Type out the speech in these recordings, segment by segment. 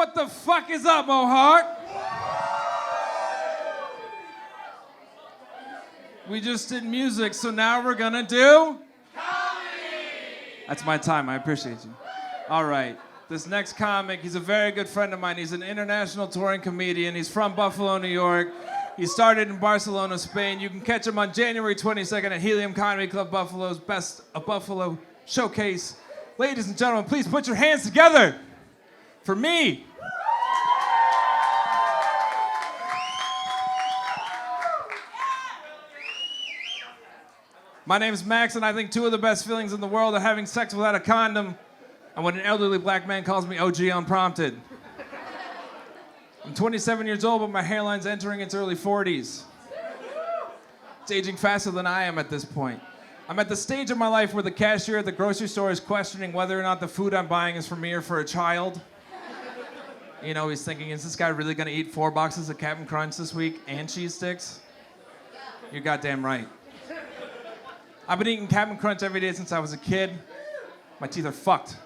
What the fuck is up, Mohawk? We just did music, so now we're gonna do comedy. That's my time, I appreciate you. All right, this next comic, he's a very good friend of mine. He's an international touring comedian. He's from Buffalo, New York. He started in Barcelona, Spain. You can catch him on January 22nd at Helium Comedy Club, Buffalo's Best of Buffalo showcase. Ladies and gentlemen, please put your hands together for me. My name is Max, and I think two of the best feelings in the world are having sex without a condom and when an elderly black man calls me OG unprompted. I'm 27 years old, but my hairline's entering its early 40s. It's aging faster than I am at this point. I'm at the stage of my life where the cashier at the grocery store is questioning whether or not the food I'm buying is for me or for a child. You know, he's thinking, is this guy really gonna eat 4 boxes of Captain Crunch this week and cheese sticks? You're goddamn right. I've been eating Captain Crunch every day since I was a kid. My teeth are fucked.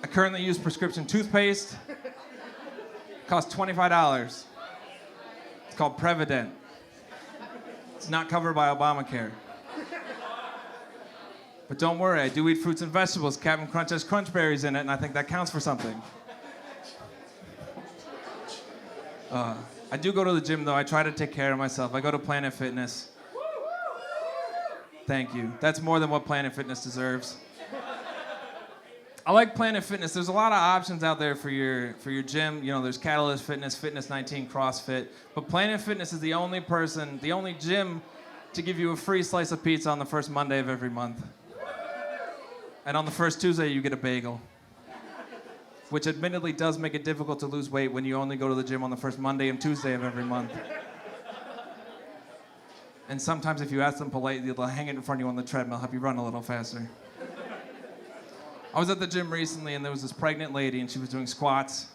I currently use prescription toothpaste. It costs $25. It's called Prevident. It's not covered by Obamacare. But don't worry, I do eat fruits and vegetables. Captain Crunch has crunch berries in it, and I think that counts for something. I do go to the gym, though. I try to take care of myself. I go to Planet Fitness. Thank you. That's more than what Planet Fitness deserves. I like Planet Fitness. There's a lot of options out there for your gym. You know, there's Catalyst Fitness, Fitness 19, CrossFit. But Planet Fitness is the only gym to give you a free slice of pizza on the first Monday of every month. And on the first Tuesday, you get a bagel. Which admittedly does make it difficult to lose weight when you only go to the gym on the first Monday and Tuesday of every month. And sometimes if you ask them politely, they'll hang it in front of you on the treadmill, help you run a little faster. I was at the gym recently and there was this pregnant lady and she was doing squats.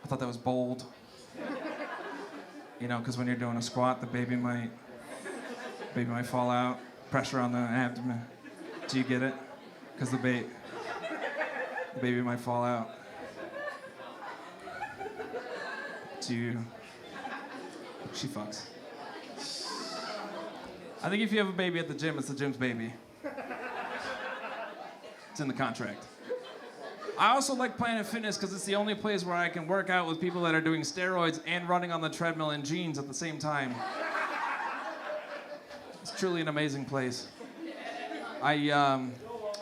I thought that was bold. You know, because when you're doing a squat, the baby might fall out. Pressure on the abdomen. Do you get it? Because the baby might fall out. Do you? She fucks. I think if you have a baby at the gym, it's the gym's baby. It's in the contract. I also like Planet Fitness because it's the only place where I can work out with people that are doing steroids and running on the treadmill in jeans at the same time. It's truly an amazing place. I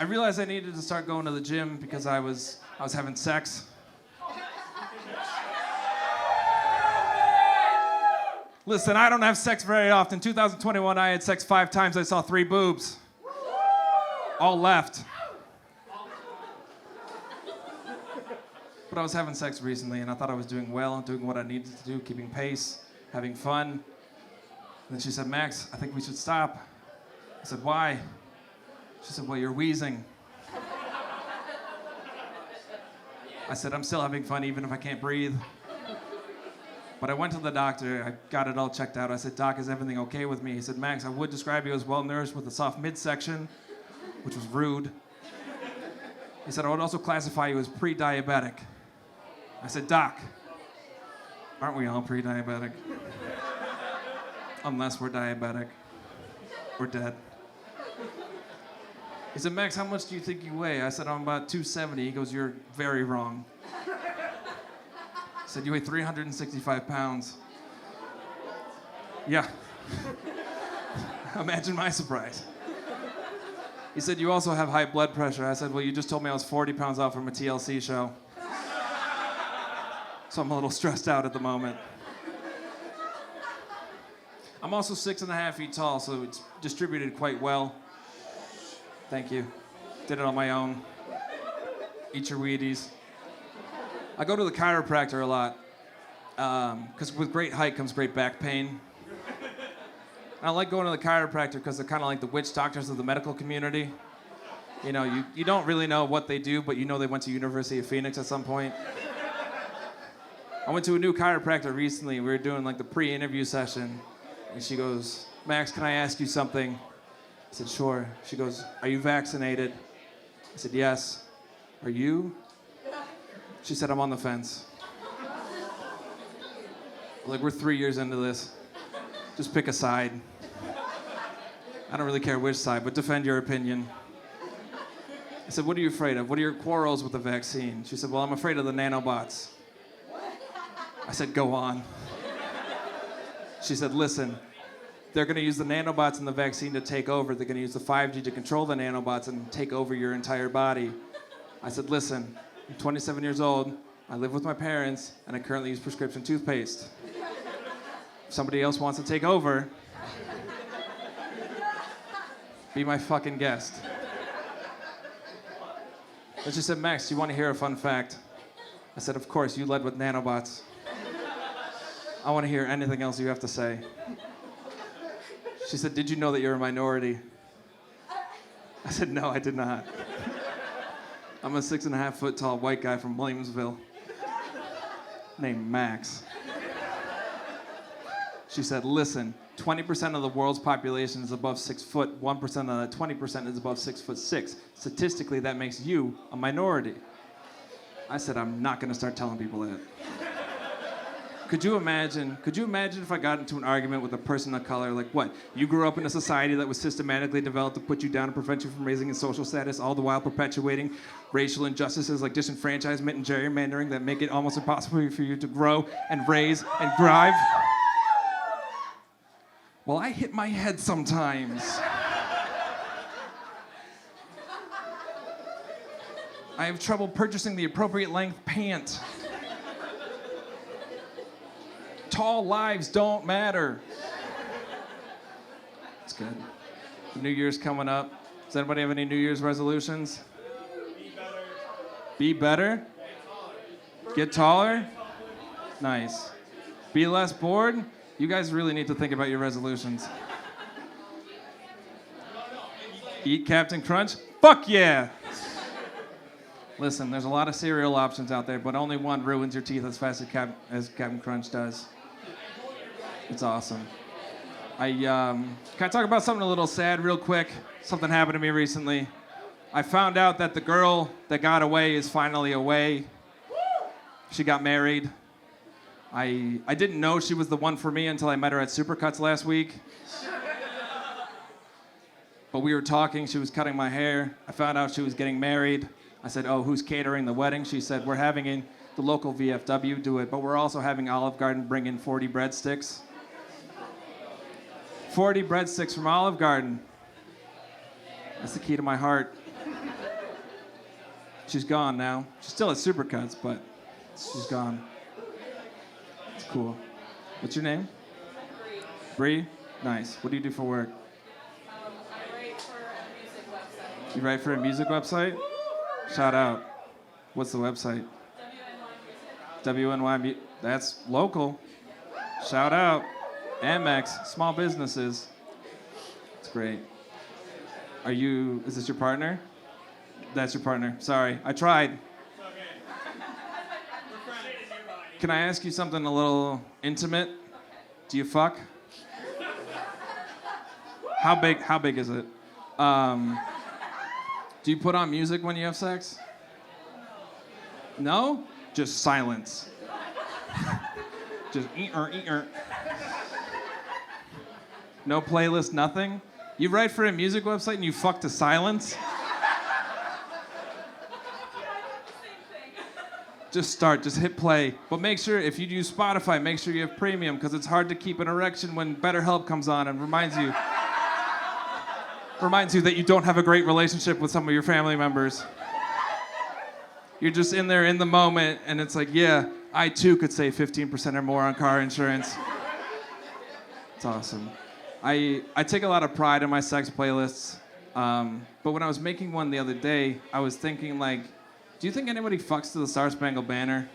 realized I needed to start going to the gym because I was having sex. Listen, I don't have sex very often. 2021, I had sex 5 times. I saw 3 boobs. All left. But I was having sex recently, and I thought I was doing well, doing what I needed to do, keeping pace, having fun. And then she said, Max, I think we should stop. I said, why? She said, well, you're wheezing. I said, I'm still having fun even if I can't breathe. But I went to the doctor, I got it all checked out. I said, Doc, is everything okay with me? He said, Max, I would describe you as well-nourished with a soft midsection, which was rude. He said, I would also classify you as pre-diabetic. I said, Doc, aren't we all pre-diabetic? Unless we're diabetic. We're dead. He said, Max, how much do you think you weigh? I said, I'm about 270. He goes, you're very wrong. I said, you weigh 365 pounds. Yeah. Imagine my surprise. He said, you also have high blood pressure. I said, well, you just told me I was 40 pounds off from a TLC show. So I'm a little stressed out at the moment. I'm also 6.5 feet tall, so it's distributed quite well. Thank you. Did it on my own. Eat your Wheaties. I go to the chiropractor a lot, because with great height comes great back pain. I like going to the chiropractor because they're kind of like the witch doctors of the medical community. You know, you don't really know what they do, but you know they went to University of Phoenix at some point. I went to a new chiropractor recently. We were doing like the pre-interview session, and she goes, Max, can I ask you something? I said, sure. She goes, are you vaccinated? I said, yes. Are you? She said, I'm on the fence. Like, we're 3 years into this. Just pick a side. I don't really care which side, but defend your opinion. I said, what are you afraid of? What are your quarrels with the vaccine? She said, well, I'm afraid of the nanobots. I said, go on. She said, listen, they're going to use the nanobots in the vaccine to take over. They're going to use the 5G to control the nanobots and take over your entire body. I said, listen, I'm 27 years old. I live with my parents, and I currently use prescription toothpaste. If somebody else wants to take over, be my fucking guest. And she said, Max, do you want to hear a fun fact? I said, of course, you led with nanobots. I want to hear anything else you have to say. She said, did you know that you're a minority? I said, no, I did not. I'm a 6.5 foot tall white guy from Williamsville named Max. She said, listen, 20% of the world's population is above 6 foot. 1% of that 20% is above 6'6". Statistically, that makes you a minority. I said, I'm not going to start telling people that. Could you imagine if I got into an argument with a person of color, like what? You grew up in a society that was systematically developed to put you down and prevent you from raising in social status, all the while perpetuating racial injustices like disenfranchisement and gerrymandering that make it almost impossible for you to grow and raise and thrive? Well, I hit my head sometimes. I have trouble purchasing the appropriate length pant. Tall lives don't matter. It's good. The New Year's coming up. Does anybody have any New Year's resolutions? Be better. Be better? Get taller? Nice. Be less bored? You guys really need to think about your resolutions. Eat Captain Crunch? Fuck yeah! Listen, there's a lot of cereal options out there, but only one ruins your teeth as fast as Captain Crunch does. It's awesome. Can I talk about something a little sad real quick? Something happened to me recently. I found out that the girl that got away is finally away. She got married. I didn't know she was the one for me until I met her at Supercuts last week. But we were talking, she was cutting my hair. I found out she was getting married. I said, oh, who's catering the wedding? She said, we're having the local VFW do it, but we're also having Olive Garden bring in 40 breadsticks. 40 breadsticks from Olive Garden. That's the key to my heart. She's gone now. She's still at Supercuts, but she's gone. It's cool. What's your name? Bree. Bree? Nice. What do you do for work? I write for a music website. You write for a music website? Shout out. What's the website? WNY Music. That's local. Shout out. Amex, small businesses. It's great. Is this your partner? That's your partner. Sorry, I tried. Can I ask you something a little intimate? Do you fuck? How big is it? Do you put on music when you have sex? No? Just silence. Just eat-er. No playlist, nothing? You write for a music website and you fuck to silence? Just hit play. But make sure, if you use Spotify, make sure you have premium, because it's hard to keep an erection when BetterHelp comes on and reminds you that you don't have a great relationship with some of your family members. You're just in there in the moment, and it's like, yeah, I too could save 15% or more on car insurance. It's awesome. I take a lot of pride in my sex playlists, but when I was making one the other day, I was thinking, like, do you think anybody fucks to the Star Spangled Banner?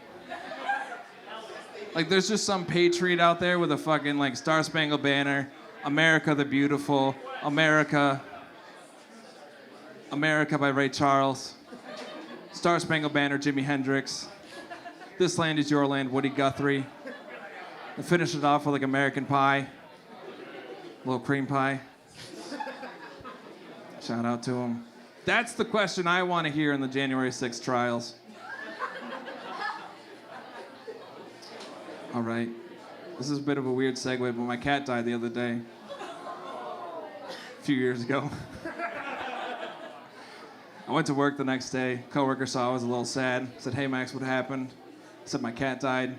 Like, there's just some patriot out there with a fucking, like, Star Spangled Banner, America the Beautiful, America by Ray Charles, Star Spangled Banner, Jimi Hendrix, This Land Is Your Land, Woody Guthrie, and finish it off with, like, American Pie, a little cream pie. Shout out to him. That's the question I want to hear in the January 6th trials. All right. This is a bit of a weird segue, but my cat died the other day. A few years ago. I went to work the next day. Coworker saw I was a little sad. Said, "Hey, Max, what happened?" I said, "My cat died."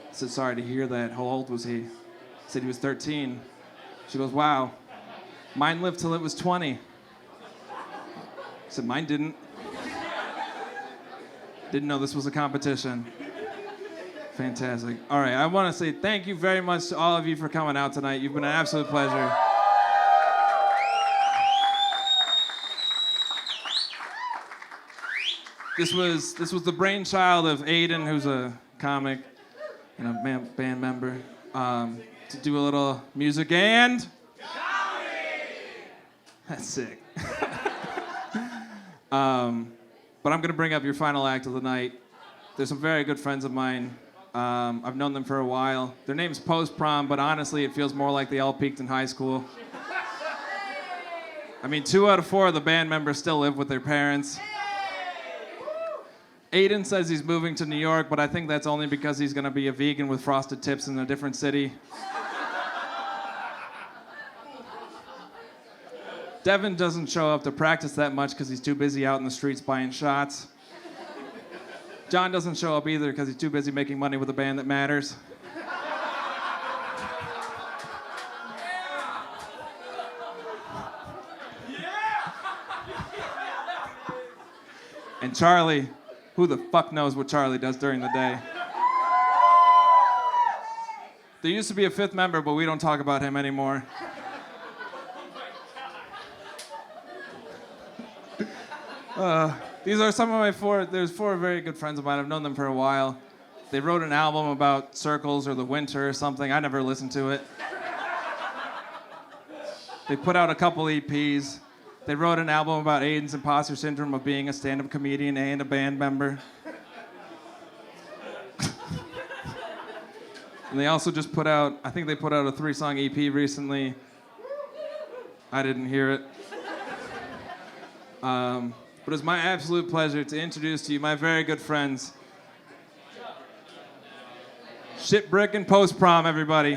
I said, "Sorry to hear that. How old was he?" I said, "He was 13. She goes, "Wow. Mine lived till it was 20. I said, "Mine didn't." Didn't know this was a competition. Fantastic. All right, I want to say thank you very much to all of you for coming out tonight. You've been an absolute pleasure. This was the brainchild of Aiden, who's a comic and a band member, to do a little music and comedy. That's sick. But I'm gonna bring up your final act of the night. There's some very good friends of mine. I've known them for a while. Their name's Post Prom, but honestly, it feels more like they all peaked in high school. I mean, 2 out of 4 of the band members still live with their parents. Aiden says he's moving to New York, but I think that's only because he's gonna be a vegan with frosted tips in a different city. Devin doesn't show up to practice that much because he's too busy out in the streets buying shots. John doesn't show up either because he's too busy making money with a band that matters. And Charlie, who the fuck knows what Charlie does during the day? There used to be a 5th member, but we don't talk about him anymore. These are some of my 4, there's 4 very good friends of mine. I've known them for a while. They wrote an album about circles or the winter or something. I never listened to it. They put out a couple EPs. They wrote an album about Aiden's imposter syndrome of being a stand-up comedian and a band member. And they also just put out, I think they put out a 3-song EP recently. I didn't hear it. But it's my absolute pleasure to introduce to you my very good friends, Shitbrick and Post Prom, everybody.